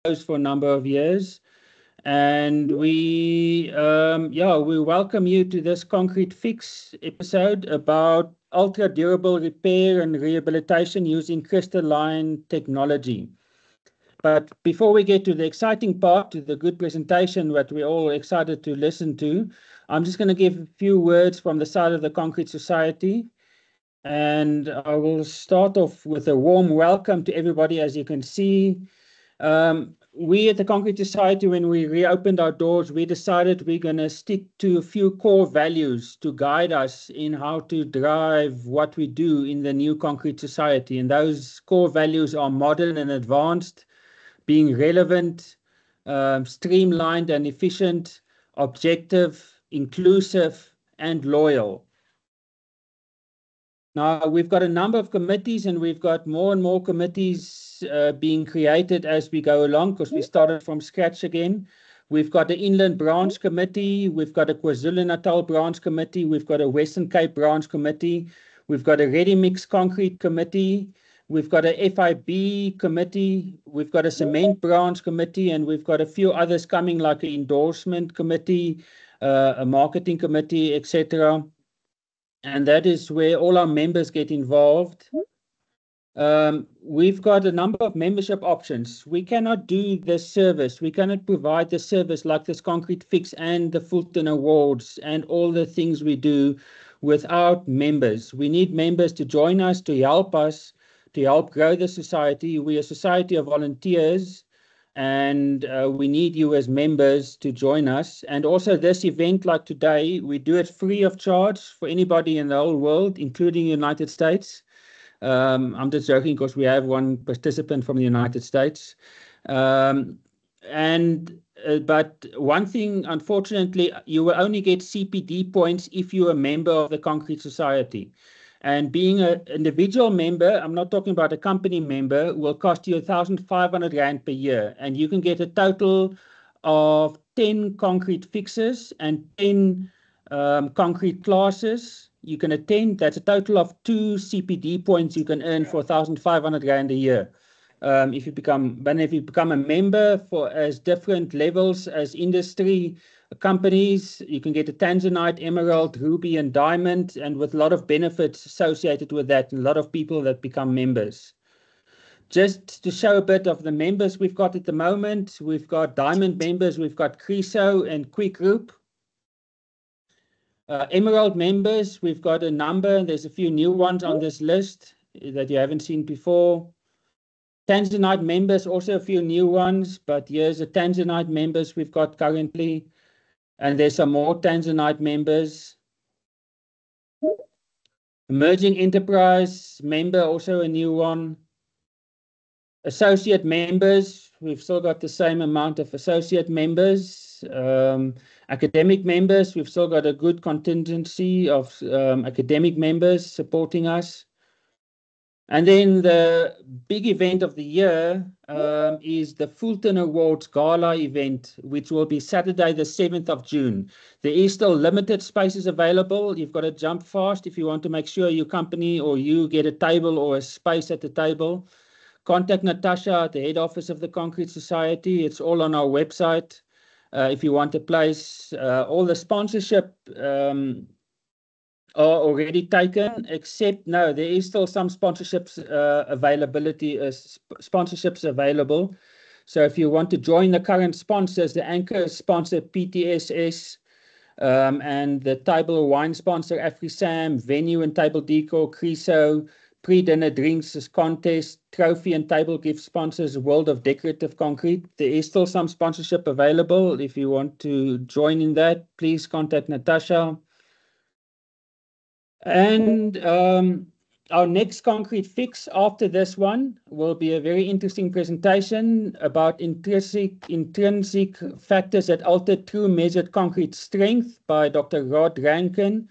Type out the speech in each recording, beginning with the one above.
closed for a number of years. And we welcome you to this Concrete Fix episode about ultra durable repair and rehabilitation using crystalline technology. But before we get to the exciting part, to the good presentation that we're all excited to listen to, I'm just going to give a few words from the side of the Concrete Society. And I will start off with a warm welcome to everybody. As you can see, we at the Concrete Society, when we reopened our doors, we decided we're going to stick to a few core values to guide us in how to drive what we do in the new Concrete Society. And those core values are modern and advanced, being relevant, streamlined and efficient, objective, inclusive, and loyal. Now, we've got a number of committees, and we've got more and more committees being created as we go along, because we started from scratch again. We've got the Inland Branch Committee, we've got a KwaZulu-Natal Branch Committee, we've got a Western Cape Branch Committee, we've got a Ready Mix Concrete Committee, we've got a FIB Committee, we've got a Cement Branch Committee, and we've got a few others coming, like an Endorsement Committee, a Marketing Committee, etc. And that is where all our members get involved. We've got a number of membership options. We cannot do this service. We cannot provide the service like this Concrete Fix and the Fulton Awards and all the things we do without members. We need members to join us, to help grow the society. We're a society of volunteers, and we need you as members to join us. And also this event like today, we do it free of charge for anybody in the whole world, including the United States. I'm just joking because we have one participant from the United States. But one thing, unfortunately, you will only get CPD points if you're a member of the Concrete Society. And being an individual member, I'm not talking about a company member, will cost you 1,500 Rand per year. And you can get a total of 10 concrete fixes and 10 concrete classes you can attend. That's a total of 2 CPD points you can earn for 1,500 Rand a year. If you become a member for as different levels as industry companies, you can get a Tanzanite, Emerald, Ruby, and Diamond, and with a lot of benefits associated with that, and a lot of people that become members. Just to show a bit of the members we've got at the moment, we've got Diamond members, we've got Creso and Quick Group. Emerald members, we've got a number. There's a few new ones on this list that you haven't seen before. Tanzanite members, also a few new ones, but here's the Tanzanite members we've got currently. And there's some more Tanzanite members. Emerging Enterprise member, also a new one. Associate members, we've still got the same amount of associate members. Academic members, we've still got a good contingency of academic members supporting us. And then the big event of the year is the Fulton Awards Gala event, which will be Saturday, the 7th of June. There is still limited spaces available. You've got to jump fast if you want to make sure your company or you get a table or a space at the table. Contact Natasha at the head office of the Concrete Society. It's all on our website. If you want a place, all the sponsorship are already taken, except no, there is still some sponsorships sponsorships available. So if you want to join the current sponsors, the anchor sponsor PTSS, and the table wine sponsor AfriSam, venue and table decor Creso, pre-dinner drinks contest, trophy and table gift sponsors World of Decorative Concrete. There is still some sponsorship available. If you want to join in that, please contact Natasha. And our next Concrete Fix after this one will be a very interesting presentation about intrinsic factors that alter true measured concrete strength by Dr. Rod Rankin,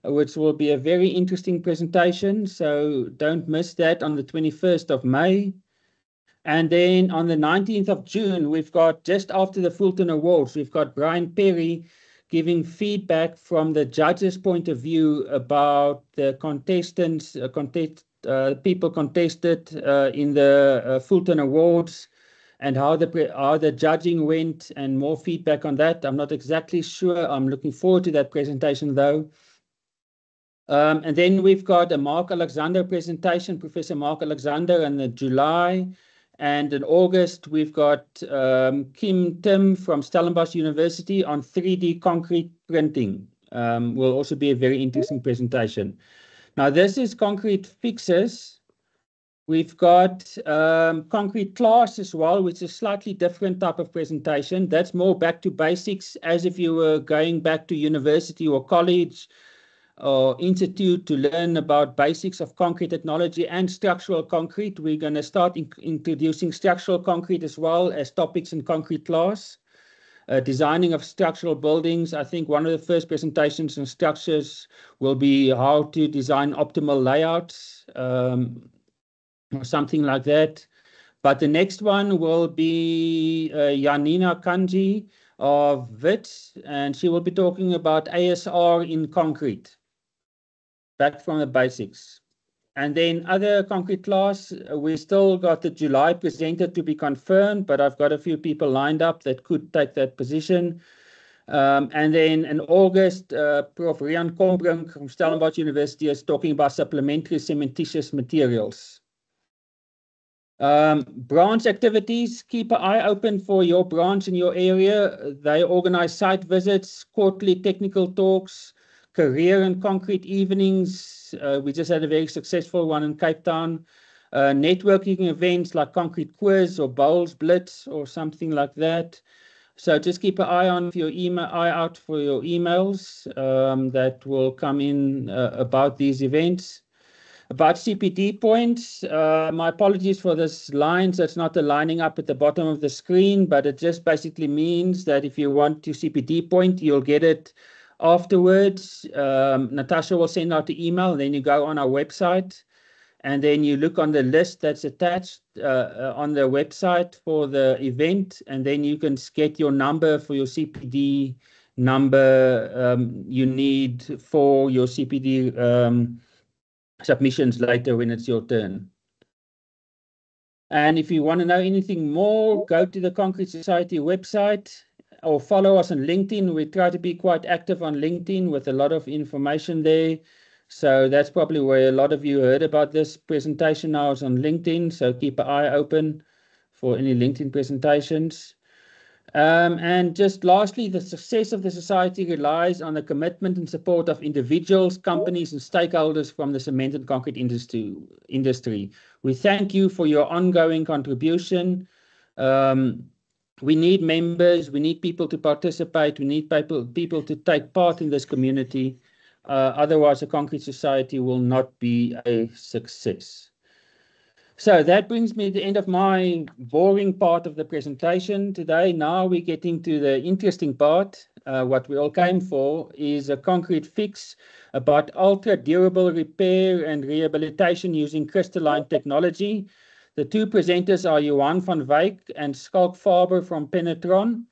which will be a very interesting presentation. So don't miss that on the 21st of May. And then on the 19th of June, we've got, just after the Fulton Awards, we've got Brian Perry giving feedback from the judge's point of view about the contestants, people contested in the Fulton Awards, and how the judging went, and more feedback on that. I'm not exactly sure. I'm looking forward to that presentation though. And then we've got a Mark Alexander presentation, Professor Mark Alexander, in July. And in August, we've got Kim Tim from Stellenbosch University on 3D concrete printing. Will also be a very interesting presentation. Now, this is Concrete Fixes. We've got Concrete Class as well, which is a slightly different type of presentation. That's more back to basics, as if you were going back to university or college or institute to learn about basics of concrete technology and structural concrete. We're going to start introducing structural concrete as well as topics in Concrete Class. Designing of structural buildings. I think one of the first presentations on structures will be how to design optimal layouts, or something like that. But the next one will be Janina Kanji of WIT, and she will be talking about ASR in concrete, back from the basics. And then other Concrete Class, we still got the July presenter to be confirmed, but I've got a few people lined up that could take that position. And then in August, Prof. Rian Kombrink from Stellenbosch University is talking about supplementary cementitious materials. Branch activities, keep an eye open for your branch in your area. They organize site visits, quarterly technical talks, career and concrete evenings. We just had a very successful one in Cape Town. Networking events like Concrete Quiz or Bowls Blitz or something like that. So just keep an eye on your out for your emails that will come in about these events. About CPD points, my apologies for this lines. That's not the lining up at the bottom of the screen, but it just basically means that if you want to CPD point, you'll get it afterwards. Natasha will send out the email, and then you go on our website, and then you look on the list that's attached on the website for the event, and then you can get your number for your CPD number you need for your CPD submissions later when it's your turn. And if you want to know anything more, go to the Concrete Society website or follow us on LinkedIn. We try to be quite active on LinkedIn with a lot of information there. So that's probably where a lot of you heard about this presentation now, is on LinkedIn. So keep an eye open for any LinkedIn presentations. And just lastly, the success of the society relies on the commitment and support of individuals, companies, and stakeholders from the cement and concrete industry. We thank you for your ongoing contribution. We need members, we need people to participate, we need people to take part in this community. Otherwise, the Concrete Society will not be a success. So that brings me to the end of my boring part of the presentation today. Now we're getting to the interesting part. What we all came for is a concrete fix about ultra durable repair and rehabilitation using crystalline technology. The two presenters are Johan van Wyk and Schalk Faber from Penetron.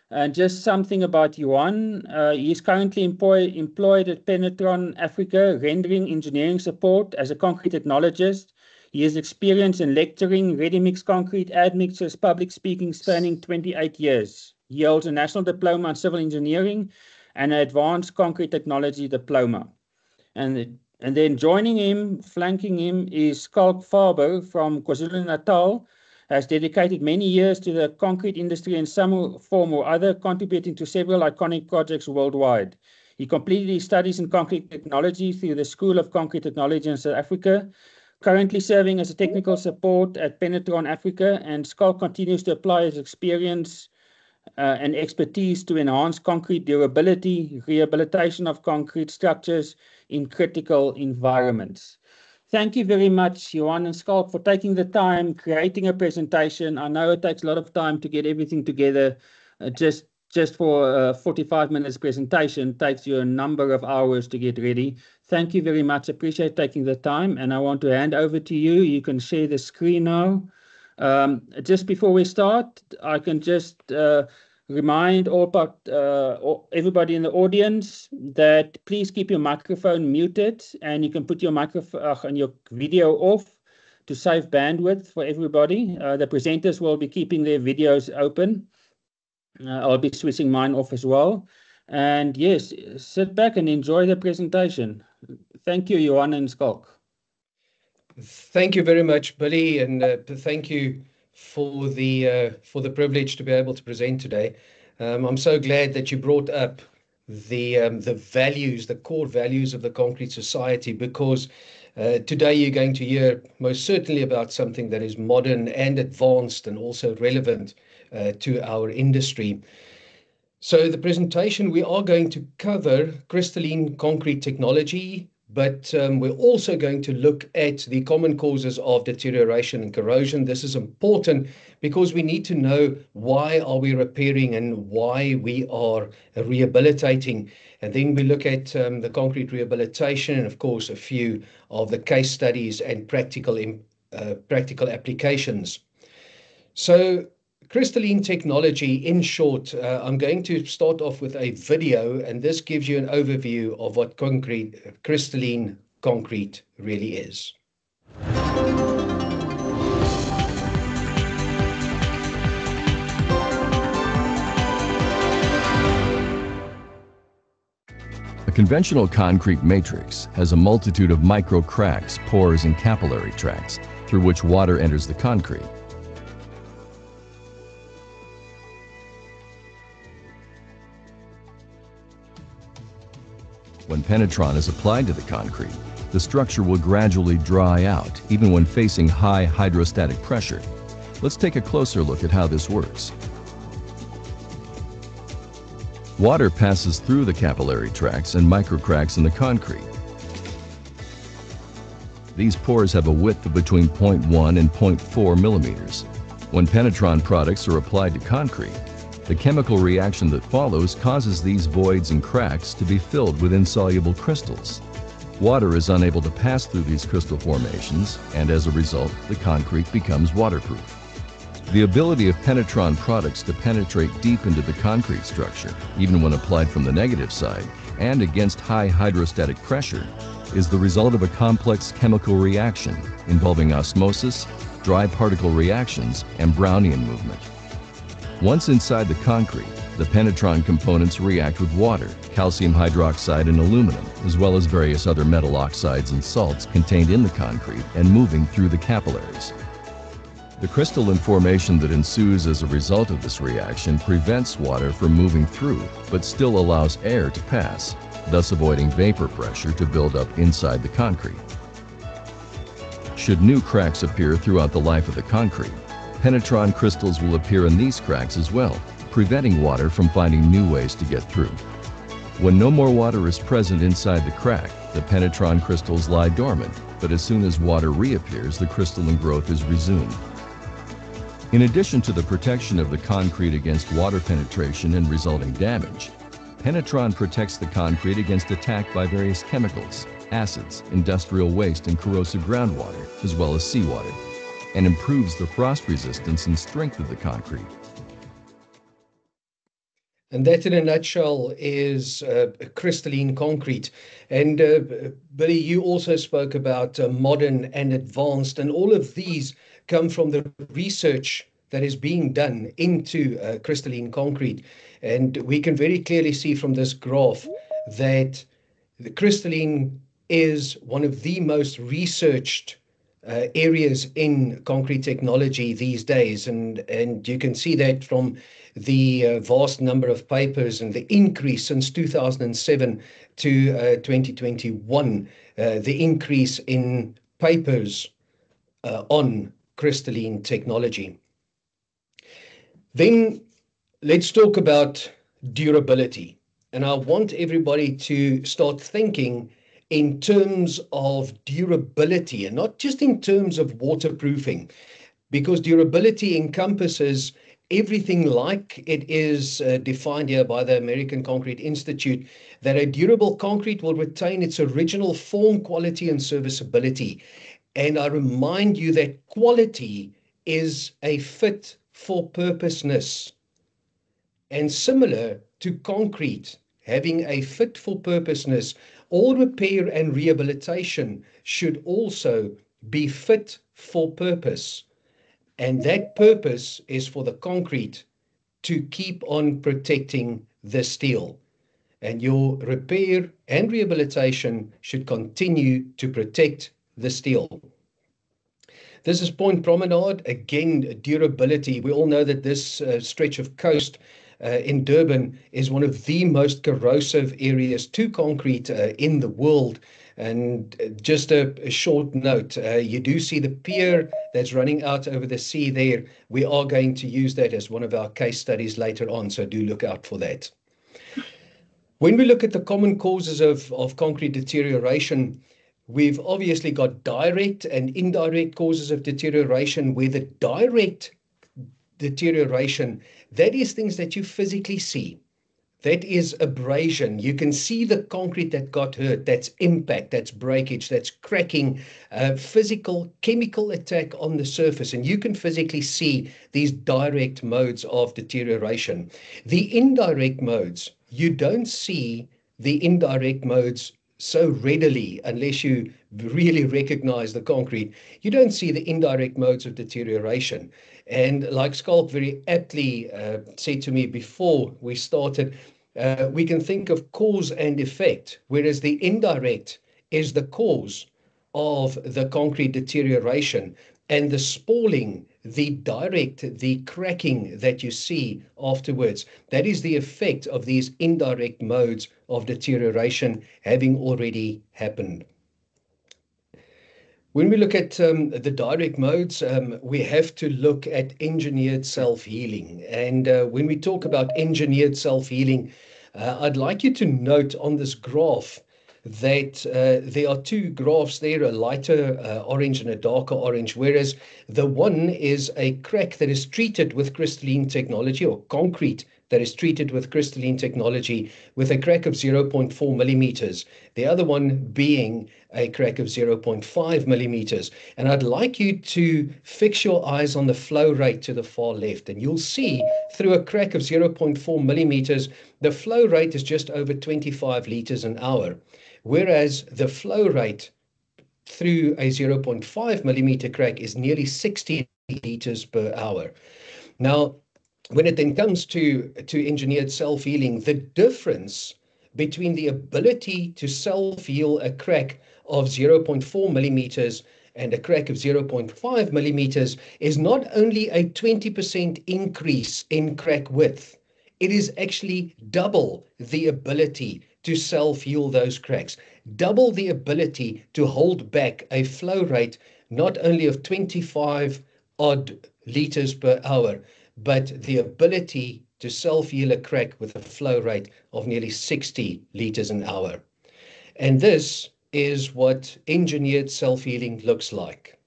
And just something about Johan, he's currently employed at Penetron Africa, rendering engineering support as a concrete technologist. He has experience in lecturing, ready-mix concrete, admixtures, public speaking, spanning 28 years. He holds a national diploma in civil engineering and an advanced concrete technology diploma. And then joining him, flanking him, is Schalk Faber from KwaZulu-Natal, has dedicated many years to the concrete industry in some form or other, contributing to several iconic projects worldwide. He completed his studies in concrete technology through the School of Concrete Technology in South Africa, currently serving as a technical support at Penetron Africa, and Schalk continues to apply his experience and expertise to enhance concrete durability, rehabilitation of concrete structures in critical environments. Thank you very much, Johan and Schalk, for taking the time, creating a presentation. I know it takes a lot of time to get everything together. Just for a 45 minutes presentation, it takes you a number of hours to get ready. Thank you very much. Appreciate taking the time. And I want to hand over to you. You can share the screen now. Just before we start, I can just remind everybody in the audience that please keep your microphone muted, and you can put your microphone and your video off. to save bandwidth for everybody. The presenters will be keeping their videos open. I'll be switching mine off as well. And yes, sit back and enjoy the presentation. Thank you, Johan and Schalk. Thank you very much, Billy, and thank you for the privilege to be able to present today. I'm so glad that you brought up the values, the core values of the Concrete Society, because today you're going to hear most certainly about something that is modern and advanced and also relevant to our industry. So the presentation, we are going to cover crystalline concrete technology, but we're also going to look at the common causes of deterioration and corrosion. This is important because we need to know why are we repairing and why we are rehabilitating. And then we look at the concrete rehabilitation and, of course, a few of the case studies and practical applications. So crystalline technology, in short, I'm going to start off with a video, and this gives you an overview of what crystalline concrete really is. A conventional concrete matrix has a multitude of micro cracks, pores, and capillary tracts through which water enters the concrete. When Penetron is applied to the concrete, the structure will gradually dry out, even when facing high hydrostatic pressure. Let's take a closer look at how this works. Water passes through the capillary tracts and microcracks in the concrete. These pores have a width of between 0.1 and 0.4 millimeters. When Penetron products are applied to concrete, the chemical reaction that follows causes these voids and cracks to be filled with insoluble crystals. Water is unable to pass through these crystal formations, and as a result, the concrete becomes waterproof. The ability of Penetron products to penetrate deep into the concrete structure, even when applied from the negative side and against high hydrostatic pressure, is the result of a complex chemical reaction involving osmosis, dry particle reactions, and Brownian movement. Once inside the concrete, the Penetron components react with water, calcium hydroxide, and aluminum, as well as various other metal oxides and salts contained in the concrete and moving through the capillaries. The crystalline formation that ensues as a result of this reaction prevents water from moving through, but still allows air to pass, thus avoiding vapor pressure to build up inside the concrete. Should new cracks appear throughout the life of the concrete, Penetron crystals will appear in these cracks as well, preventing water from finding new ways to get through. When no more water is present inside the crack, the Penetron crystals lie dormant, but as soon as water reappears, the crystalline growth is resumed. In addition to the protection of the concrete against water penetration and resulting damage, Penetron protects the concrete against attack by various chemicals, acids, industrial waste, and corrosive groundwater, as well as seawater, and improves the frost resistance and strength of the concrete. And that, in a nutshell, is crystalline concrete. And Billy, you also spoke about modern and advanced, and all of these come from the research that is being done into crystalline concrete. And we can very clearly see from this graph that the crystalline is one of the most researched areas in concrete technology these days, and you can see that from the vast number of papers and the increase since 2007 to 2021, the increase in papers on crystalline technology. Then let's talk about durability, and I want everybody to start thinking in terms of durability and not just in terms of waterproofing, because durability encompasses everything, like it is defined here by the American Concrete Institute, that a durable concrete will retain its original form, quality, and serviceability. And I remind you that quality is a fit for purposeness. And similar to concrete, having a fit for purposeness, all repair and rehabilitation should also be fit for purpose. And that purpose is for the concrete to keep on protecting the steel. And your repair and rehabilitation should continue to protect the steel. This is Point Promenade. Again, durability. We all know that this stretch of coast in Durban is one of the most corrosive areas to concrete in the world. And just a short note, you do see the pier that's running out over the sea there. We are going to use that as one of our case studies later on, so do look out for that. When we look at the common causes of concrete deterioration, we've obviously got direct and indirect causes of deterioration, where the direct deterioration, that is things that you physically see. That is abrasion. You can see the concrete that got hurt. That's impact, that's breakage, that's cracking, physical, chemical attack on the surface. And you can physically see these direct modes of deterioration. The indirect modes, you don't see the indirect modes so readily unless you really recognize the concrete. You don't see the indirect modes of deterioration. And like Schalk very aptly said to me before we started, we can think of cause and effect, whereas the indirect is the cause of the concrete deterioration, and the spalling, the direct, the cracking that you see afterwards, that is the effect of these indirect modes of deterioration having already happened. When we look at the direct modes, we have to look at engineered self-healing. And when we talk about engineered self-healing, I'd like you to note on this graph that there are two graphs there, a lighter orange and a darker orange, whereas the one is a crack that is treated with crystalline technology, or concrete that is treated with crystalline technology with a crack of 0.4 millimeters. The other one being a crack of 0.5 millimeters. And I'd like you to fix your eyes on the flow rate to the far left, and you'll see through a crack of 0.4 millimeters, the flow rate is just over 25 liters an hour, whereas the flow rate through a 0.5 millimeter crack is nearly 60 liters per hour. Now, when it then comes to engineered self-healing, the difference between the ability to self-heal a crack of 0.4 millimeters and a crack of 0.5 millimeters is not only a 20% increase in crack width, it is actually double the ability to self-heal those cracks, double the ability to hold back a flow rate not only of 25 odd liters per hour, but the ability to self-heal a crack with a flow rate of nearly 60 liters an hour. And this is what engineered self-healing looks like.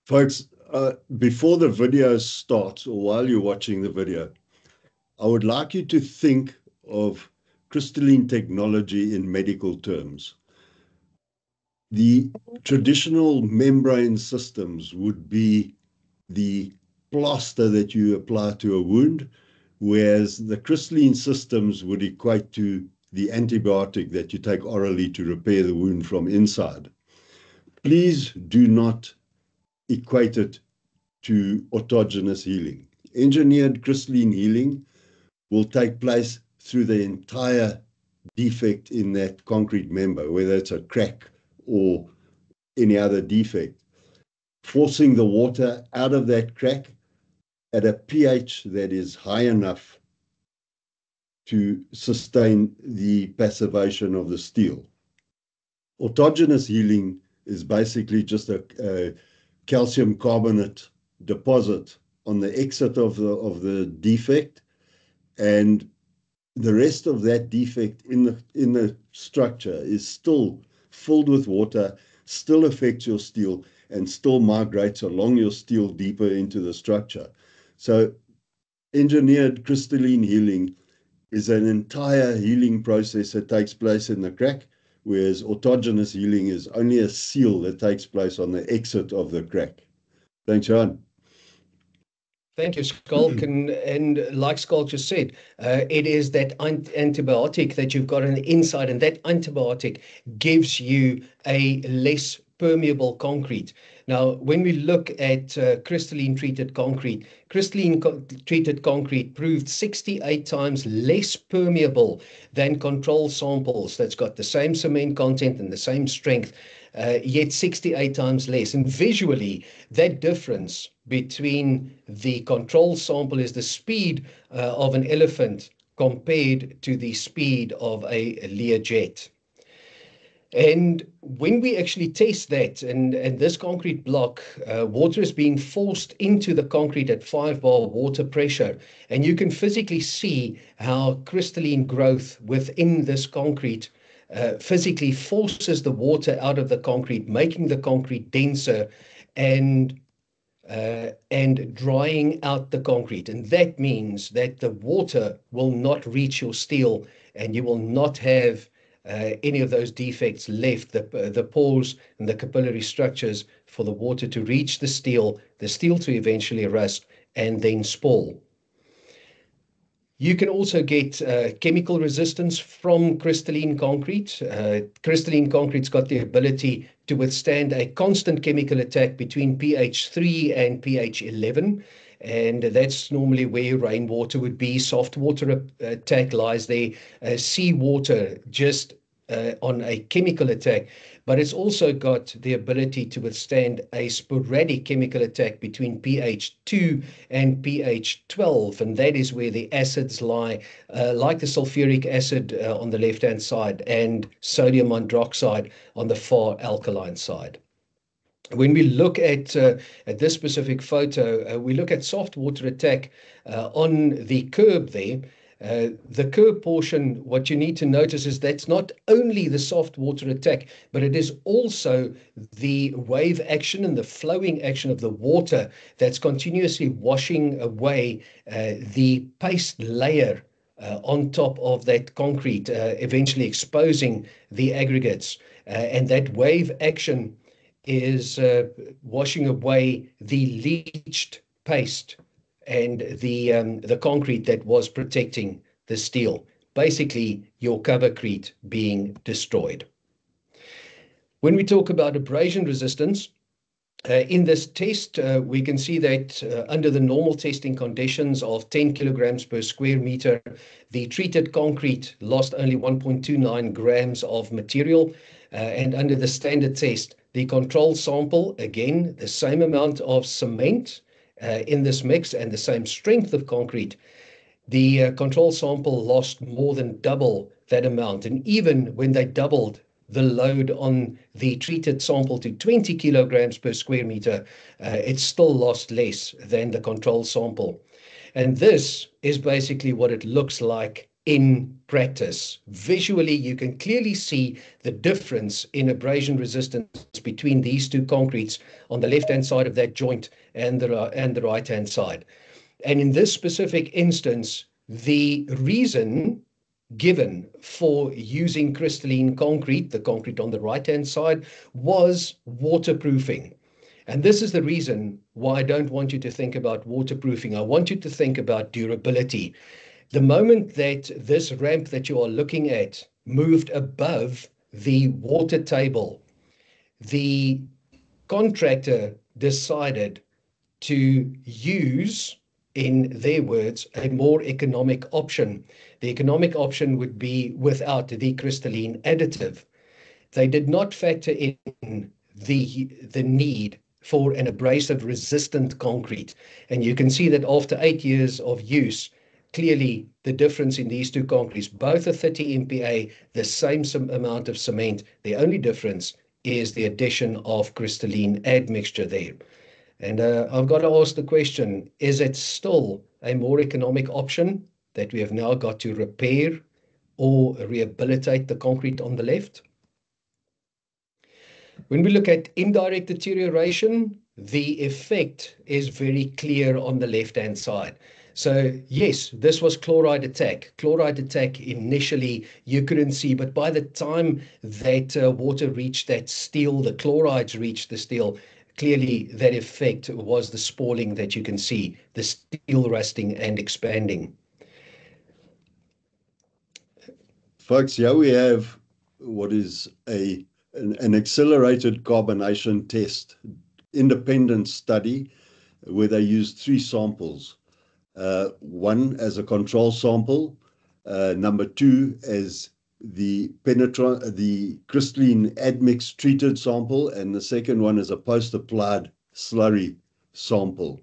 Folks, before the video starts, or while you're watching the video, I would like you to think of crystalline technology in medical terms. The traditional membrane systems would be the plaster that you apply to a wound, whereas the crystalline systems would equate to the antibiotic that you take orally to repair the wound from inside. Please do not equate it to autogenous healing. Engineered crystalline healing will take place through the entire defect in that concrete member, whether it's a crack or any other defect, forcing the water out of that crack at a pH that is high enough to sustain the passivation of the steel. Autogenous healing is basically just a calcium carbonate deposit on the exit of the defect, and the rest of that defect in the structure is still filled with water, still affects your steel, and still migrates along your steel deeper into the structure. So engineered crystalline healing is an entire healing process that takes place in the crack, whereas autogenous healing is only a seal that takes place on the exit of the crack. Thanks, Johan. Thank you, Schalk. And like Schalk just said, it is that antibiotic that you've got on the inside, and that antibiotic gives you a less permeable concrete. Now, when we look at crystalline treated concrete, treated concrete proved 68 times less permeable than control samples that's got the same cement content and the same strength, yet 68 times less. And visually, that difference between the control sample is the speed of an elephant compared to the speed of a Learjet. And when we actually test that, and this concrete block, water is being forced into the concrete at 5 bar water pressure, and you can physically see how crystalline growth within this concrete physically forces the water out of the concrete, making the concrete denser and drying out the concrete. And that means that the water will not reach your steel, and you will not have any of those defects left, the pores and the capillary structures for the water to reach the steel to eventually rust and then spoil. You can also get chemical resistance from crystalline concrete. Crystalline concrete's got the ability to withstand a constant chemical attack between pH 3 and pH 11. And that's normally where rainwater would be. Soft water attack lies there. Seawater just on a chemical attack. But it's also got the ability to withstand a sporadic chemical attack between pH 2 and pH 12. And that is where the acids lie, like the sulfuric acid on the left-hand side and sodium hydroxide on the far alkaline side. When we look at this specific photo, we look at soft water attack on the curb there. The curb portion, what you need to notice is that's not only the soft water attack, but it is also the wave action and the flowing action of the water that's continuously washing away the paste layer on top of that concrete, eventually exposing the aggregates. And that wave action is washing away the leached paste and the concrete that was protecting the steel. Basically, your covercrete being destroyed. When we talk about abrasion resistance, in this test, we can see that under the normal testing conditions of 10 kilograms per square meter, the treated concrete lost only 1.29 grams of material. And under the standard test, the control sample, again, the same amount of cement in this mix and the same strength of concrete, the control sample lost more than double that amount. And even when they doubled the load on the treated sample to 20 kilograms per square meter, it still lost less than the control sample. And this is basically what it looks like in practice. Visually, you can clearly see the difference in abrasion resistance between these two concretes on the left-hand side of that joint and the right-hand side. And in this specific instance, the reason given for using crystalline concrete, the concrete on the right-hand side, was waterproofing. And this is the reason why I don't want you to think about waterproofing. I want you to think about durability. The moment that this ramp that you are looking at moved above the water table, the contractor decided to use, in their words, a more economic option. The economic option would be without the crystalline additive. They did not factor in the need for an abrasive resistant concrete. And you can see that after 8 years of use, clearly the difference in these two concretes, both are 30 MPa, the same amount of cement. The only difference is the addition of crystalline admixture there. And I've got to ask the question, is it still a more economic option that we have now got to repair or rehabilitate the concrete on the left? When we look at indirect deterioration, the effect is very clear on the left-hand side. So yes, this was chloride attack. Chloride attack initially you couldn't see, but by the time that water reached that steel, the chlorides reached the steel, clearly that effect was the spalling that you can see, the steel rusting and expanding. Folks, here we have what is a an accelerated carbonation test, independent study, where they used 3 samples. One as a control sample, number 2 as the crystalline admix treated sample, and the second one is a post-applied slurry sample.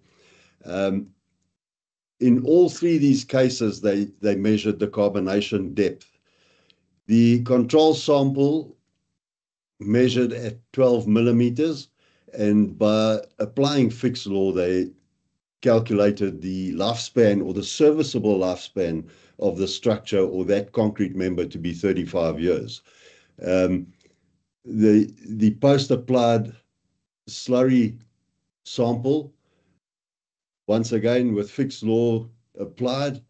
In all 3 of these cases, they measured the carbonation depth. The control sample measured at 12 millimeters, and by applying Fick's law, they calculated the lifespan, or the serviceable lifespan, of the structure or that concrete member to be 35 years. The post-applied slurry sample, once again with Fick's law applied,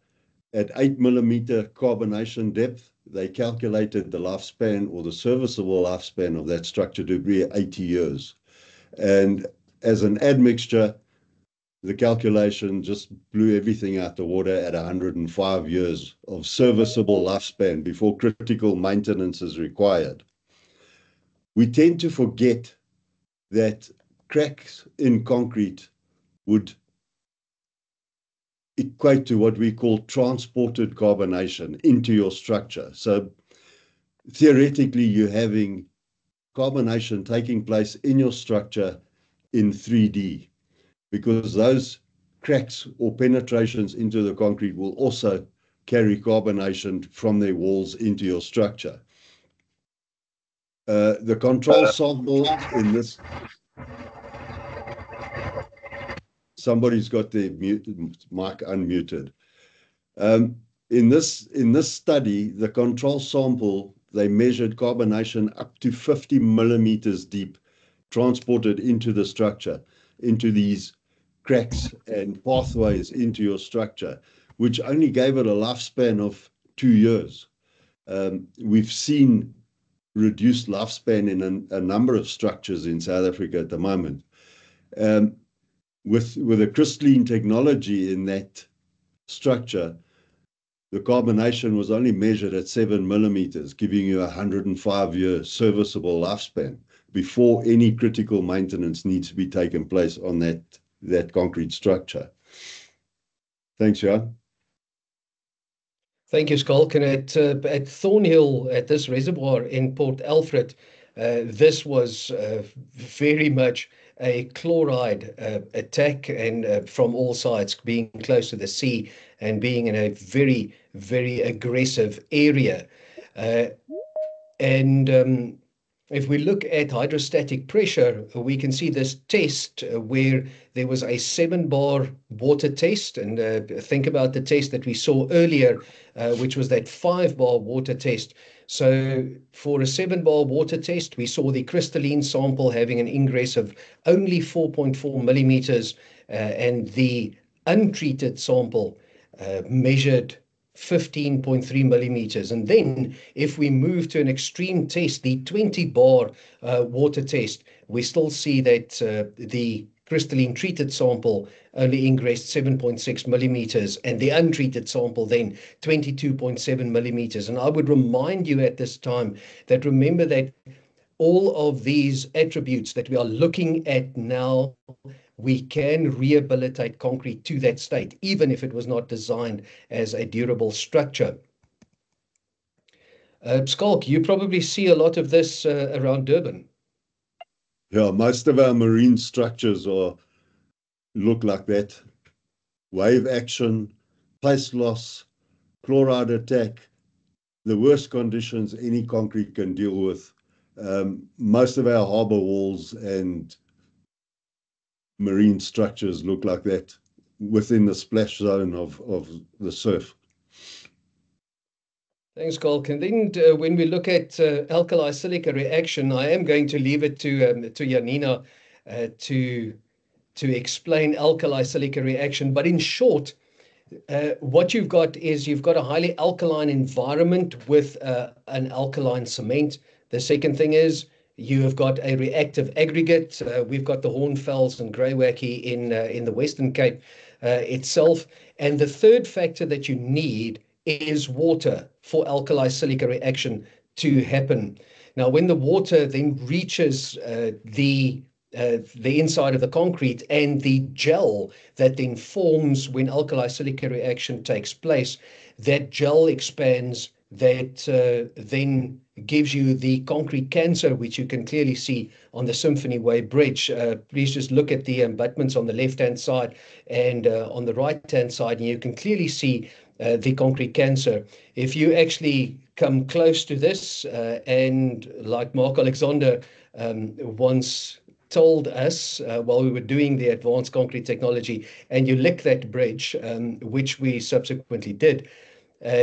at 8 millimeter carbonation depth, they calculated the lifespan, or the serviceable lifespan, of that structure to be 80 years. And as an admixture, the calculation just blew everything out the water at 105 years of serviceable lifespan before critical maintenance is required. We tend to forget that cracks in concrete would equate to what we call transported carbonation into your structure. So theoretically, you're having carbonation taking place in your structure in 3D, because those cracks or penetrations into the concrete will also carry carbonation from their walls into your structure. The control sample in this, somebody's got their mic unmuted. In this study, the control sample, they measured carbonation up to 50 millimeters deep, transported into the structure, into these cracks and pathways into your structure, which only gave it a lifespan of 2 years. We've seen reduced lifespan in a number of structures in South Africa at the moment. With a crystalline technology in that structure, the carbonation was only measured at 7 millimeters, giving you a 105-year serviceable lifespan before any critical maintenance needs to be taken place on that concrete structure. Thanks, Jan. Thank you, Schalk. And at Thornhill, at this reservoir in Port Alfred, this was very much a chloride attack, and from all sides, being close to the sea and being in a very, very aggressive area. If we look at hydrostatic pressure, we can see this test where there was a 7-bar water test. And think about the test that we saw earlier, which was that 5-bar water test. So for a 7-bar water test, we saw the crystalline sample having an ingress of only 4.4 millimeters, and the untreated sample measured 15.3 millimeters. And then if we move to an extreme test, the 20-bar water test, we still see that the crystalline treated sample only ingressed 7.6 millimeters, and the untreated sample then 22.7 millimeters. And I would remind you at this time that remember that all of these attributes that we are looking at now, we can rehabilitate concrete to that state, even if it was not designed as a durable structure. Schalk, you probably see a lot of this around Durban. Yeah, most of our marine structures look like that. Wave action, pace loss, chloride attack, the worst conditions any concrete can deal with. Most of our harbor walls and marine structures look like that within the splash zone of the surf. Thanks, Schalk. And then when we look at alkali silica reaction, I am going to leave it to Janina to explain alkali silica reaction. But in short, what you've got is you've got a highly alkaline environment with an alkaline cement. The second thing is you have got a reactive aggregate. We've got the Hornfells and Greywacke in the Western Cape itself. And the third factor that you need is water for alkali silica reaction to happen. Now, when the water then reaches the inside of the concrete and the gel that then forms when alkali-silica reaction takes place, that gel expands, that then gives you the concrete cancer, which you can clearly see on the Symphony Way Bridge. Please just look at the abutments on the left-hand side and on the right-hand side, and you can clearly see the concrete cancer. If you actually come close to this, and like Mark Alexander once told us while we were doing the advanced concrete technology, and you lick that bridge, which we subsequently did,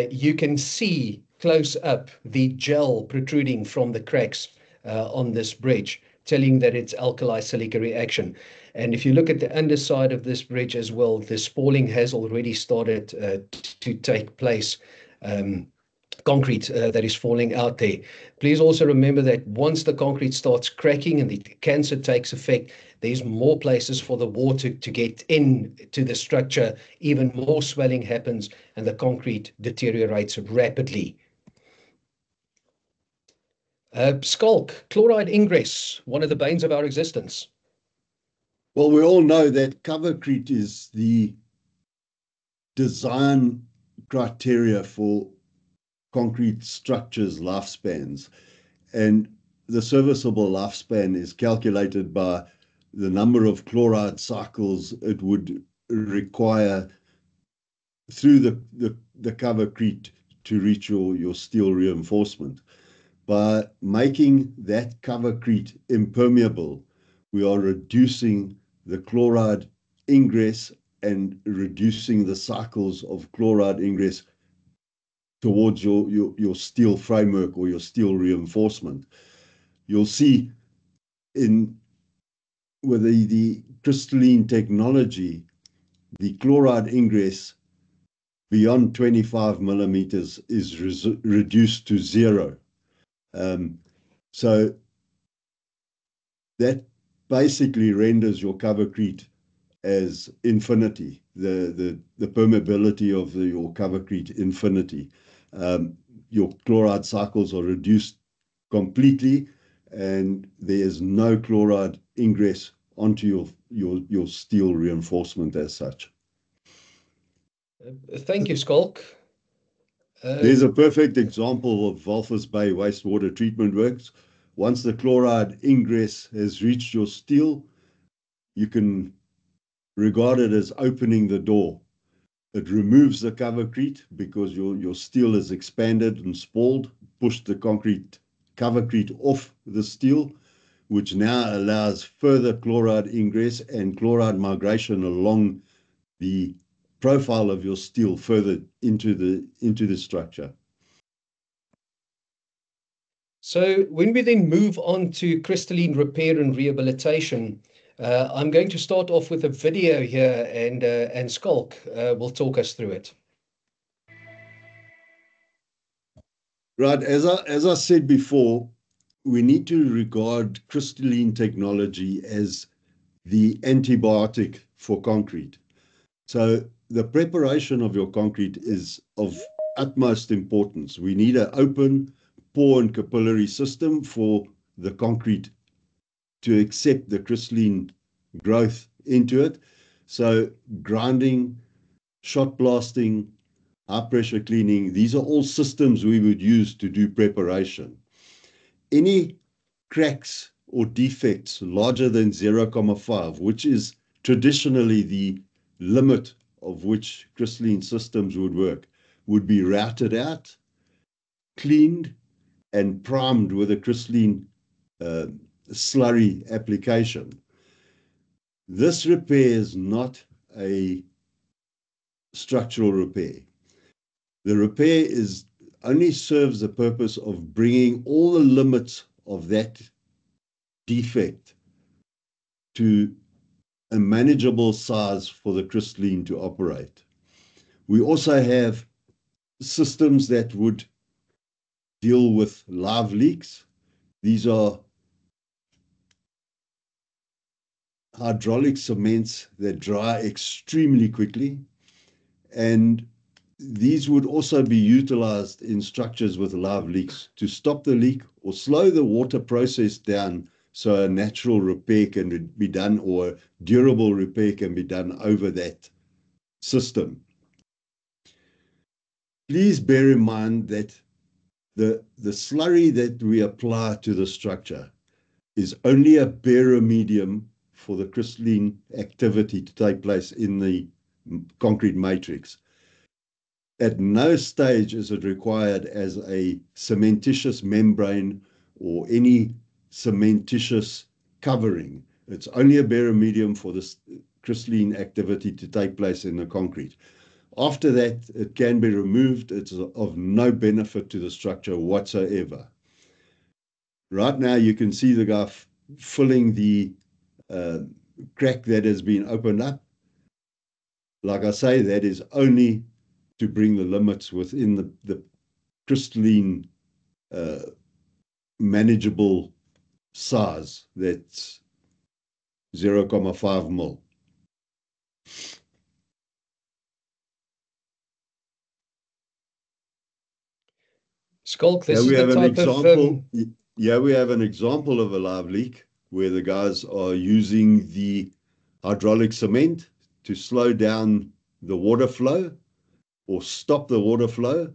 you can see close up the gel protruding from the cracks on this bridge, telling that it's alkali-silica reaction. And if you look at the underside of this bridge as well, the spalling has already started to take place. Concrete that is falling out there. Please also remember that once the concrete starts cracking and the cancer takes effect, there's more places for the water to get into the structure, even more swelling happens, and the concrete deteriorates rapidly. Schalk, chloride ingress, one of the banes of our existence. Well, we all know that covercrete is the design criteria for concrete structures' lifespans, and the serviceable lifespan is calculated by the number of chloride cycles it would require through the covercrete to reach your steel reinforcement. By making that covercrete impermeable, we are reducing the chloride ingress and reducing the cycles of chloride ingress towards your steel framework or your steel reinforcement. You'll see with the crystalline technology, the chloride ingress beyond 25 millimeters is reduced to 0. So that basically renders your covercrete as infinity, the permeability of your covercrete infinity. Your chloride cycles are reduced completely, and there is no chloride ingress onto your steel reinforcement as such. Thank you, Schalk. There's a perfect example of Walvis Bay wastewater treatment works. Once the chloride ingress has reached your steel, you can regard it as opening the door. It removes the covercrete because your steel is expanded and spalled, pushed the covercrete off the steel, which now allows further chloride ingress and chloride migration along the profile of your steel further into the structure. So when we then move on to crystalline repair and rehabilitation, I'm going to start off with a video here, and Schalk will talk us through it. Right, as I said before, we need to regard crystalline technology as the antibiotic for concrete. So the preparation of your concrete is of utmost importance. We need an open pore and capillary system for the concrete to accept the crystalline growth into it. So grinding, shot blasting, high pressure cleaning, these are all systems we would use to do preparation. Any cracks or defects larger than 0.5, which is traditionally the limit of which crystalline systems would work, would be routed out, cleaned, and primed with a crystalline slurry application. This repair is not a structural repair. The repair only serves the purpose of bringing all the limits of that defect to a manageable size for the crystalline to operate. We also have systems that would deal with live leaks. These are hydraulic cements that dry extremely quickly, and these would also be utilized in structures with live leaks to stop the leak or slow the water process down so a natural repair can be done or a durable repair can be done over that system. Please bear in mind that the slurry that we apply to the structure is only a bare medium for the crystalline activity to take place in the concrete matrix. At no stage is it required as a cementitious membrane or any cementitious covering. It's only a bare medium for the crystalline activity to take place in the concrete. After that, it can be removed. It's of no benefit to the structure whatsoever. Right now, you can see the guy filling the crack that has been opened up. Like I say, that is only to bring the limits within the crystalline manageable size. That's 0.5 mil. Skalk, this Here is we the have an type example. of Here we have an example of a live leak where the guys are using the hydraulic cement to slow down the water flow or stop the water flow.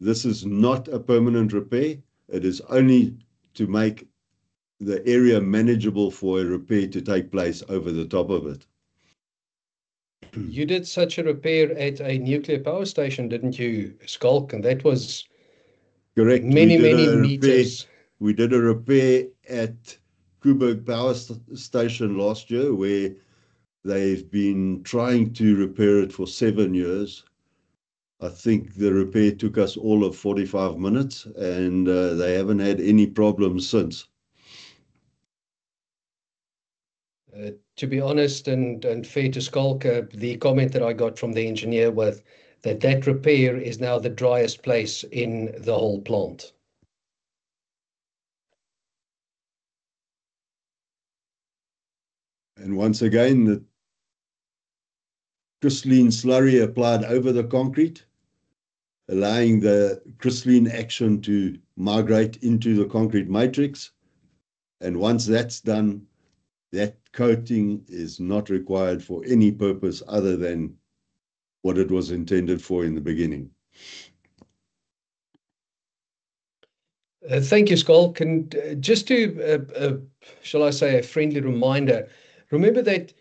This is not a permanent repair. It is only to make the area manageable for a repair to take place over the top of it. You did such a repair at a nuclear power station, didn't you, Skalk? And that was correct. Many meters. We did a repair at Koeberg Power Station last year where they've been trying to repair it for 7 years. I think the repair took us all of 45 minutes and they haven't had any problems since. To be honest and fair to Skalk, the comment that I got from the engineer was that repair is now the driest place in the whole plant. And once again, the crystalline slurry applied over the concrete, allowing the crystalline action to migrate into the concrete matrix. And once that's done, that coating is not required for any purpose other than what it was intended for in the beginning. Thank you, Skalk. And just to, shall I say, a friendly reminder, remember that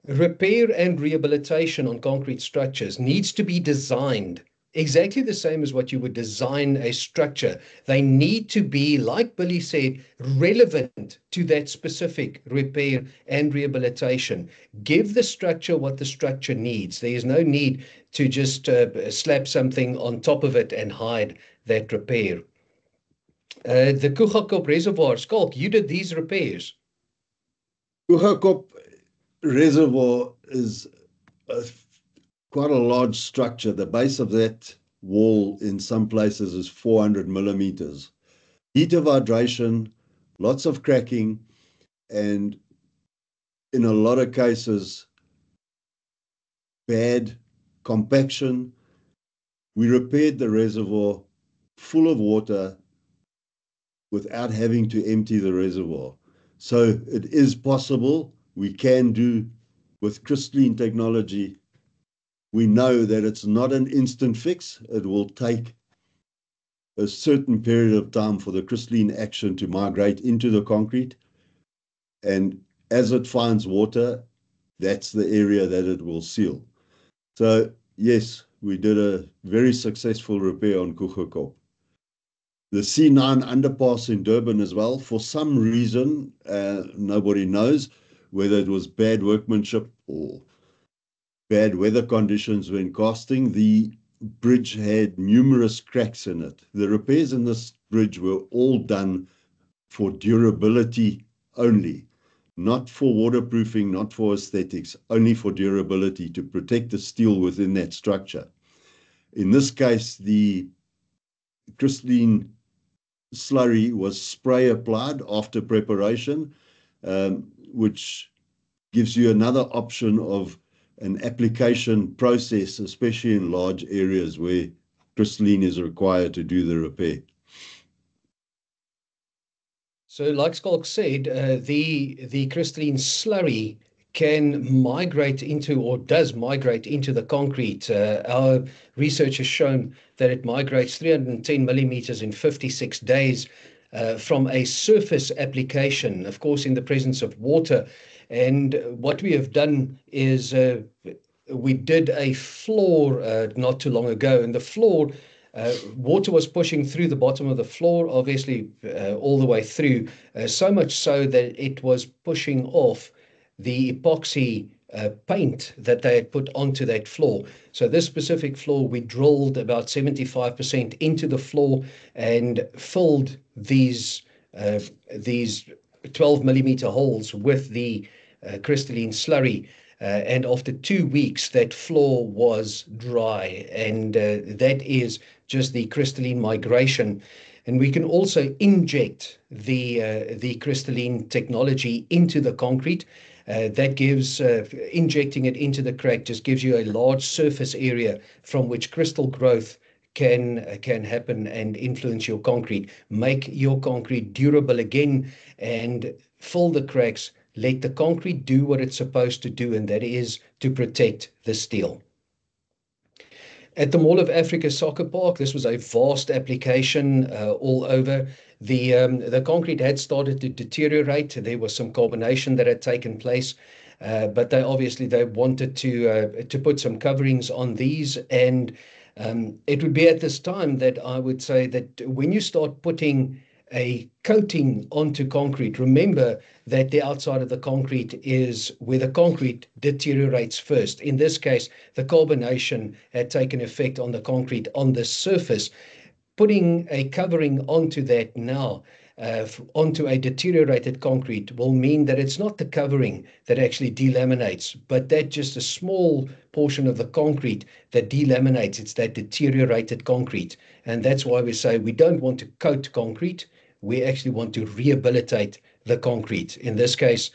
repair and rehabilitation on concrete structures needs to be designed exactly the same as what you would design a structure. They need to be, like Billy said, relevant to that specific repair and rehabilitation. Give the structure what the structure needs. There is no need to just slap something on top of it and hide that repair. The Koegakop Reservoir, Skalk, you did these repairs. Koegakop Reservoir is quite a large structure. The base of that wall in some places is 400 millimeters. Heat of hydration, lots of cracking, and in a lot of cases, bad compaction. We repaired the reservoir full of water without having to empty the reservoir. So it is possible. We can do with crystalline technology. We know that it's not an instant fix. It will take a certain period of time for the crystalline action to migrate into the concrete. And as it finds water, that's the area that it will seal. So yes, we did a very successful repair on Koegakop. The C9 underpass in Durban as well, for some reason, nobody knows whether it was bad workmanship or bad weather conditions when casting. The bridge had numerous cracks in it. The repairs in this bridge were all done for durability only, not for waterproofing, not for aesthetics, only for durability to protect the steel within that structure. In this case, the crystalline slurry was spray applied after preparation, which gives you another option of an application process, especially in large areas where crystalline is required to do the repair. So like Schalk said, the crystalline slurry can migrate into, or does migrate into, the concrete. Our research has shown that it migrates 310 millimeters in 56 days from a surface application, of course, in the presence of water. And what we have done is we did a floor not too long ago, and the floor, water was pushing through the bottom of the floor, obviously all the way through, so much so that it was pushing off the epoxy paint that they had put onto that floor. So this specific floor, we drilled about 75% into the floor and filled these 12 millimeter holes with the crystalline slurry. And after 2 weeks, that floor was dry, and that is just the crystalline migration. And we can also inject the crystalline technology into the concrete. That gives, injecting it into the crack just gives you a large surface area from which crystal growth can happen and influence your concrete, make your concrete durable again, and fill the cracks. Let the concrete do what it's supposed to do, and that is to protect the steel. At the Mall of Africa Soccer Park, this was a vast application all over. The concrete had started to deteriorate. There was some carbonation that had taken place, but they wanted to put some coverings on these, and it would be at this time that I would say that when you start putting a coating onto concrete, remember that the outside of the concrete is where the concrete deteriorates first. In this case, the carbonation had taken effect on the concrete on the surface. Putting a covering onto that now, onto a deteriorated concrete, will mean that it's not the covering that actually delaminates, but that just a small portion of the concrete that delaminates. It's that deteriorated concrete. And that's why we say we don't want to coat concrete. We actually want to rehabilitate the concrete, in this case,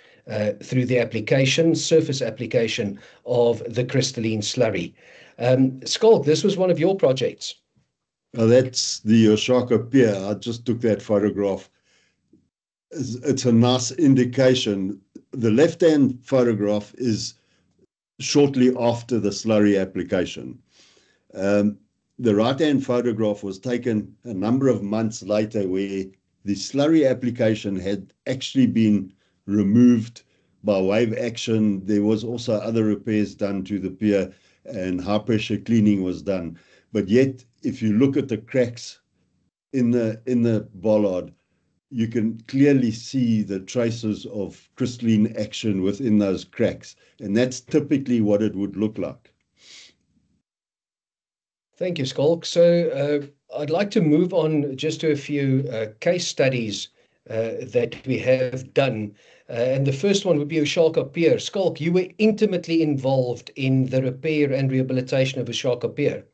through the application, surface application of the crystalline slurry. Schalk, this was one of your projects. That's the Oshaka Pier. I just took that photograph. It's a nice indication. The left-hand photograph is shortly after the slurry application. The right-hand photograph was taken a number of months later, where the slurry application had actually been removed by wave action. There was also other repairs done to the pier, and high-pressure cleaning was done. But yet, if you look at the cracks in the bollard, you can clearly see the traces of crystalline action within those cracks, and that's typically what it would look like. Thank you, Schalk. So I'd like to move on just to a few case studies that we have done. And the first one would be Oshaka Pier. Schalk, you were intimately involved in the repair and rehabilitation of Oshaka Pier.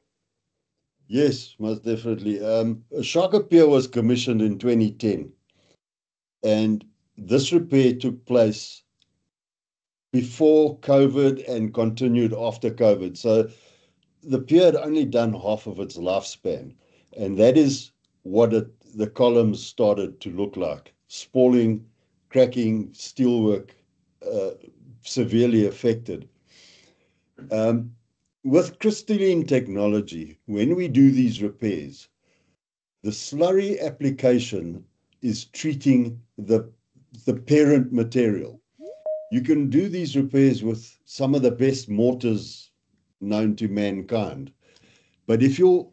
Yes, most definitely. Oshaka Pier was commissioned in 2010, and this repair took place before COVID and continued after COVID. So the pier had only done half of its lifespan, and that is what the columns started to look like: spalling, cracking, steelwork, severely affected. With crystalline technology, when we do these repairs, the slurry application is treating the parent material. You can do these repairs with some of the best mortars known to mankind. But if your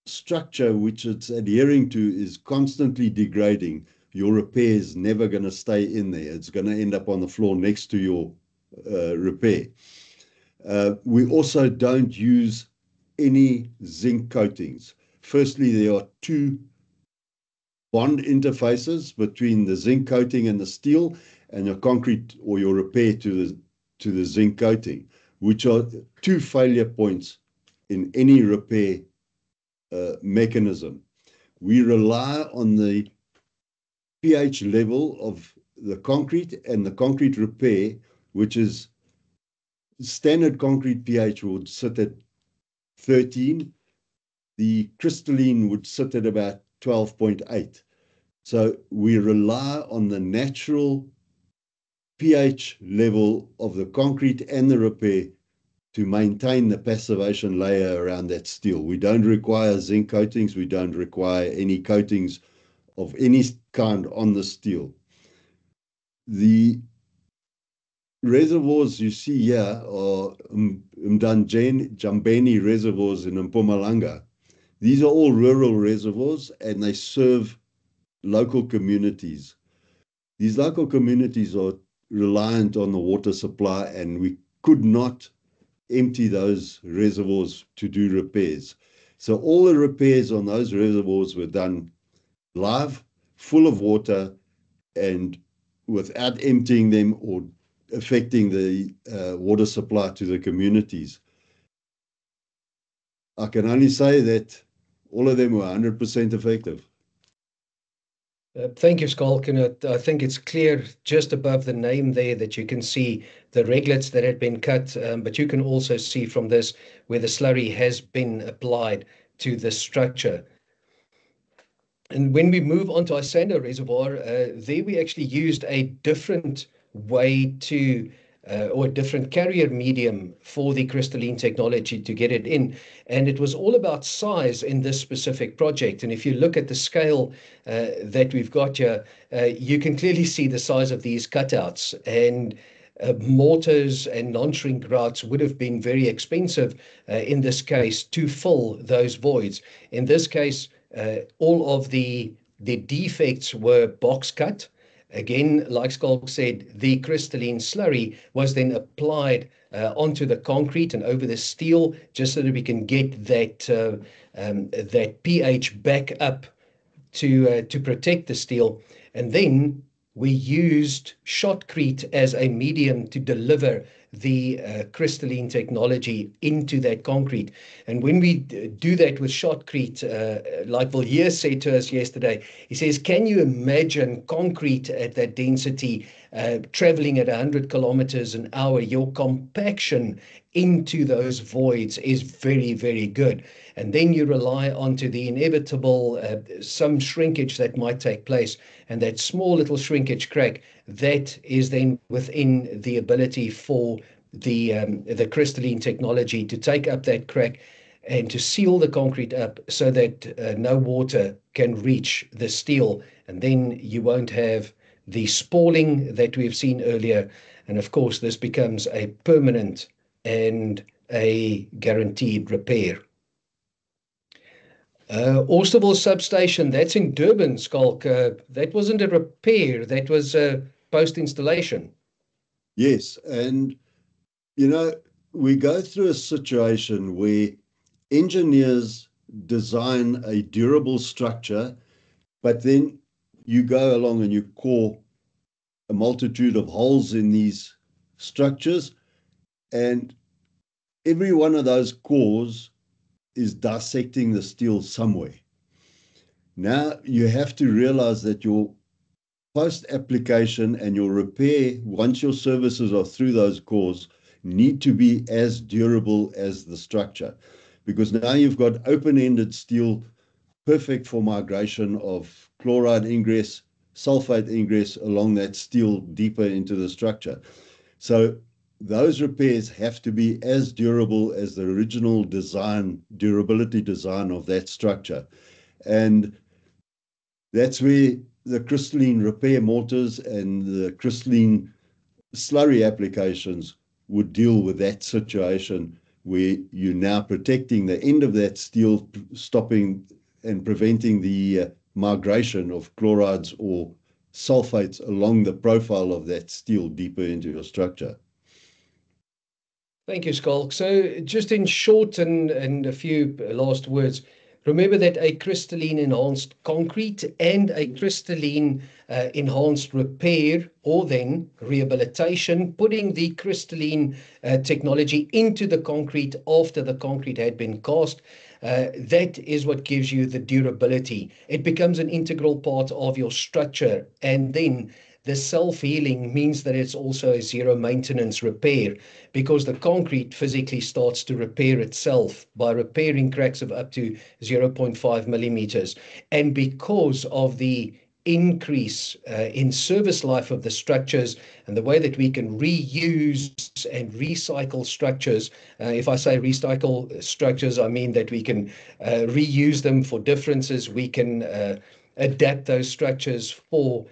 structure, which it's adhering to, is constantly degrading, your repair is never going to stay in there. It's going to end up on the floor next to your repair. We also don't use any zinc coatings. Firstly, there are two bond interfaces between the zinc coating and the steel, and your concrete or your repair to the zinc coating, which are two failure points in any repair mechanism. We rely on the pH level of the concrete and the concrete repair, which is standard concrete pH would sit at 13. The crystalline would sit at about 12.8. So we rely on the natural pH level of the concrete and the repair to maintain the passivation layer around that steel. We don't require zinc coatings. We don't require any coatings of any kind on the steel. The reservoirs you see here are Mdanjeni reservoirs in Mpumalanga. These are all rural reservoirs, and they serve local communities. These local communities are reliant on the water supply, and we could not empty those reservoirs to do repairs. So all the repairs on those reservoirs were done live, full of water, and without emptying them or affecting the water supply to the communities. I can only say that all of them were 100% effective. Thank you, Schalk. And I think it's clear just above the name there that you can see the reglets that had been cut, but you can also see from this where the slurry has been applied to the structure. And when we move on to Isando Reservoir, there we actually used a different way to or a different carrier medium for the crystalline technology to get it in. And it was all about size in this specific project. And if you look at the scale that we've got here, you can clearly see the size of these cutouts. And mortars and non-shrink grouts would have been very expensive in this case to fill those voids. In this case, all of the defects were box cut. Again, like Schalk said, the crystalline slurry was then applied onto the concrete and over the steel, just so that we can get that pH back up to protect the steel. And then we used shotcrete as a medium to deliver the crystalline technology into that concrete. And when we do that with shotcrete, like Villiers said to us yesterday, he says, can you imagine concrete at that density traveling at 100 kilometers an hour? Your compaction into those voids is very, very good. And then you rely onto the inevitable some shrinkage that might take place, and that small little shrinkage crack that is then within the ability for the crystalline technology to take up that crack and to seal the concrete up so that no water can reach the steel, and then you won't have the spalling that we've seen earlier. And of course, this becomes a permanent and a guaranteed repair. Austerville substation, that's in Durban, Schalk. That wasn't a repair, that was a post-installation. Yes, and you know, we go through a situation where engineers design a durable structure, but then you go along and you core a multitude of holes in these structures, and every one of those cores is dissecting the steel somewhere. Now you have to realize that your post-application and your repair, once your services are through those cores, need to be as durable as the structure, because now you've got open-ended steel, perfect for migration of chloride ingress, sulfate ingress along that steel deeper into the structure. So those repairs have to be as durable as the original design, durability design of that structure. And that's where the crystalline repair mortars and the crystalline slurry applications would deal with that situation, where you're now protecting the end of that steel, stopping and preventing the migration of chlorides or sulfates along the profile of that steel deeper into your structure. Thank you, Schalk. So just in short and a few last words, remember that a crystalline enhanced concrete and a crystalline enhanced repair, or then rehabilitation, putting the crystalline technology into the concrete after the concrete had been cast, that is what gives you the durability. It becomes an integral part of your structure, and then the self-healing means that it's also a zero maintenance repair, because the concrete physically starts to repair itself by repairing cracks of up to 0.5 millimeters. And because of the increase in service life of the structures and the way that we can reuse and recycle structures. If I say recycle structures, I mean that we can reuse them for differences. We can adapt those structures for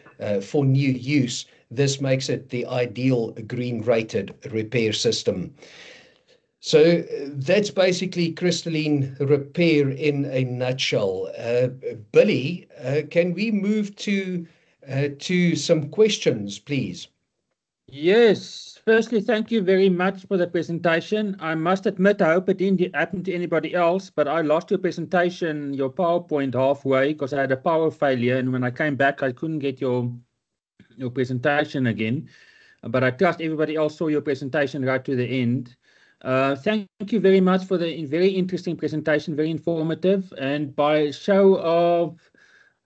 new use. This makes it the ideal green rated repair system. So that's basically crystalline repair in a nutshell. Billy, can we move to some questions, please? Yes. Firstly, thank you very much for the presentation. I must admit, I hope it didn't happen to anybody else, but I lost your presentation, your PowerPoint halfway because I had a power failure, and when I came back, I couldn't get your presentation again. But I trust everybody else saw your presentation right to the end. Thank you very much for the very interesting presentation, very informative. And by show of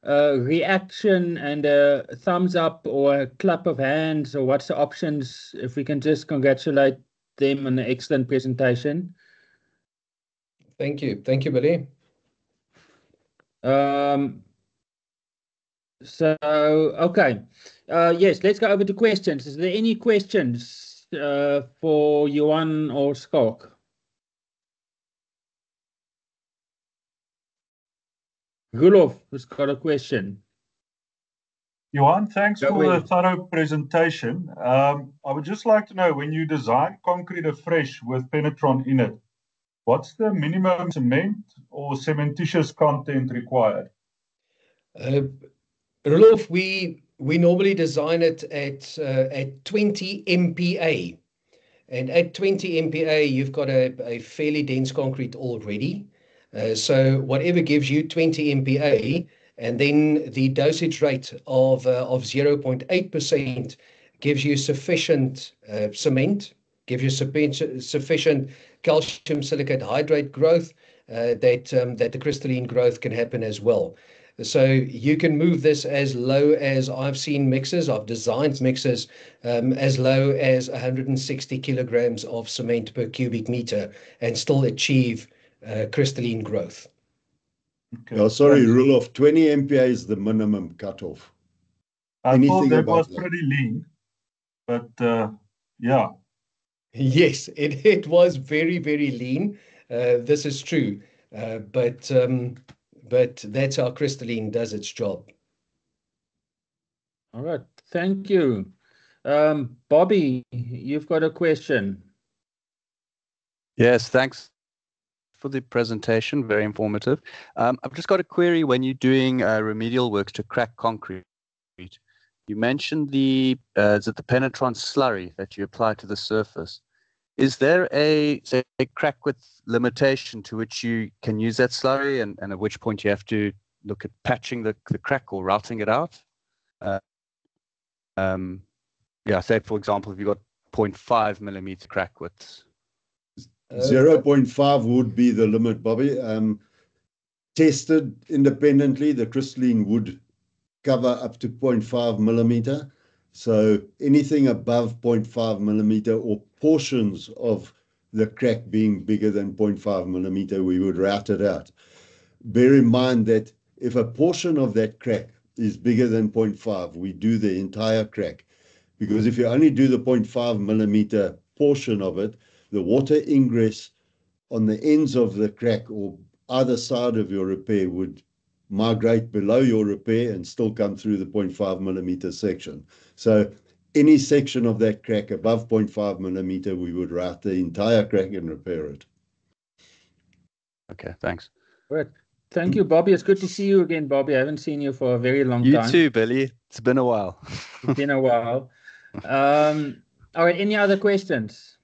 reaction and a thumbs up or a clap of hands, or what's the options, if we can just congratulate them on the excellent presentation. Thank you. Thank you, Billy. So, okay. Yes, let's go over to questions. Is there any questions for Johan or Schalk? Roelof has got a question. Johan, thanks for the thorough presentation. I would just like to know, when you design concrete afresh with Penetron in it, what's the minimum cement or cementitious content required? Roelof, we normally design it at 20 MPa. And at 20 MPa, you've got a fairly dense concrete already. So whatever gives you 20 MPa, and then the dosage rate of 0.8% gives you sufficient cement, gives you sufficient calcium silicate hydrate growth that the crystalline growth can happen as well. So you can move this as low as, I've seen mixes, I've designed mixes as low as 160 kilograms of cement per cubic meter and still achieve crystalline growth. Okay. Oh, sorry, Roelof, 20 MPa is the minimum cutoff. I thought that was pretty lean, but yeah. Yes, it was very, very lean. This is true, but that's how crystalline does its job. All right, thank you. Bobby, you've got a question. Yes, thanks for the presentation, very informative. I've just got a query. When you're doing remedial works to crack concrete, you mentioned is it the Penetron slurry that you apply to the surface? Is there a crack width limitation to which you can use that slurry, and at which point you have to look at patching the crack or routing it out? Yeah, say for example, if you've got 0.5 millimeter crack width. 0.5 would be the limit, Bobby. Tested independently, the crystalline would cover up to 0.5 millimeter. So anything above 0.5 millimeter or portions of the crack being bigger than 0.5 millimeter, we would route it out. Bear in mind that if a portion of that crack is bigger than 0.5, we do the entire crack. Because if you only do the 0.5 millimeter portion of it, the water ingress on the ends of the crack or either side of your repair would migrate below your repair and still come through the 0.5 millimeter section. So any section of that crack above 0.5 millimeter, we would route the entire crack and repair it. Okay, thanks. Good. Thank you, Bobby. It's good to see you again, Bobby. I haven't seen you for a very long time. You too, Billy. It's been a while. It's been a while. All right, any other questions?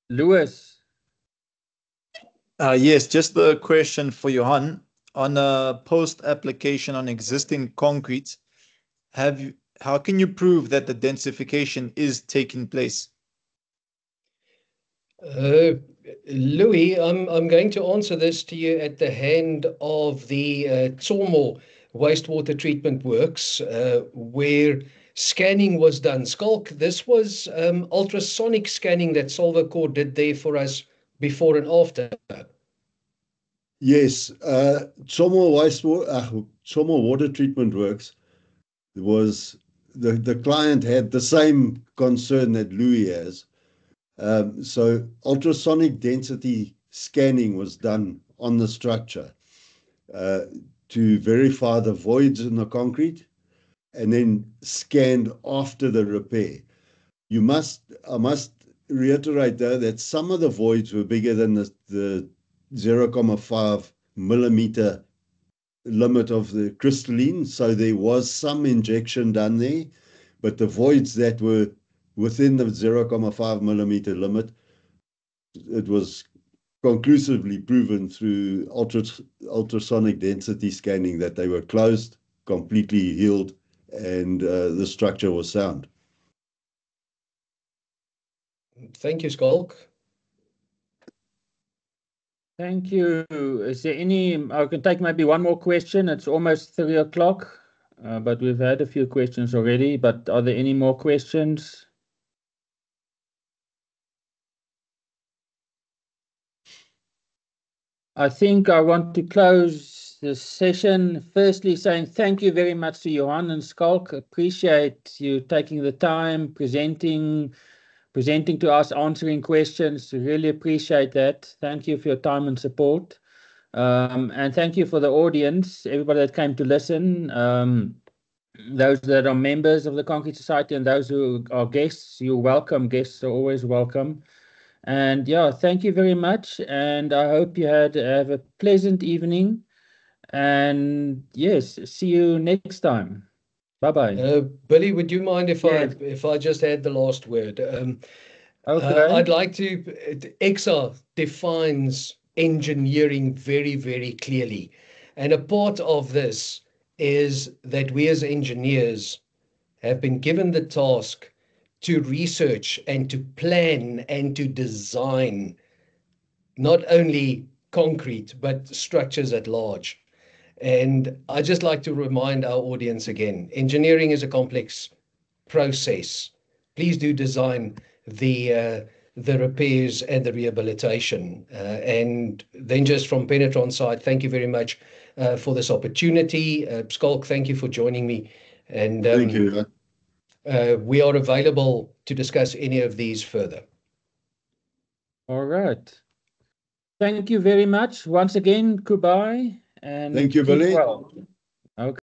Lewis. Yes, just the question for Johan. On a post application on existing concrete, how can you prove that the densification is taking place? Louis, I'm going to answer this to you at the hand of the Tsomo wastewater treatment works, where scanning was done. Schalk, this was ultrasonic scanning that Solvacor did there for us before and after. Yes, Tsomo Water Treatment Works was the client had the same concern that Louis has. So ultrasonic density scanning was done on the structure to verify the voids in the concrete, and then scanned after the repair. I must reiterate though that some of the voids were bigger than the 0.5 millimeter limit of the crystalline, so there was some injection done there, but the voids that were within the 0.5 millimeter limit, it was conclusively proven through ultrasonic density scanning that they were closed, completely healed, and the structure was sound. Thank you, Schalk. Thank you. Is there any, I can take maybe one more question. It's almost 3 o'clock, but we've had a few questions already, but are there any more questions? I think I want to close the session firstly saying thank you very much to Johan and Schalk. Appreciate you taking the time, presenting to us, answering questions. Really appreciate that. Thank you for your time and support. And thank you for the audience, everybody that came to listen. Those that are members of the Concrete Society and those who are guests, you're welcome. Guests are always welcome. And yeah, thank you very much. And I hope you have a pleasant evening. And yes, see you next time. Bye-bye. Billy, would you mind if Yes. I just add the last word? Okay. I'd like to. EXA defines engineering very, very clearly, and a part of this is that we as engineers have been given the task to research and to plan and to design not only concrete but structures at large. And I just like to remind our audience again, engineering is a complex process. Please do design the repairs and the rehabilitation. And then just from Penetron's side, thank you very much for this opportunity. Schalk, thank you for joining me. And Thank you. we are available to discuss any of these further. All right. Thank you very much. Once again, goodbye. And Thank you, keep Billy. well. Okay.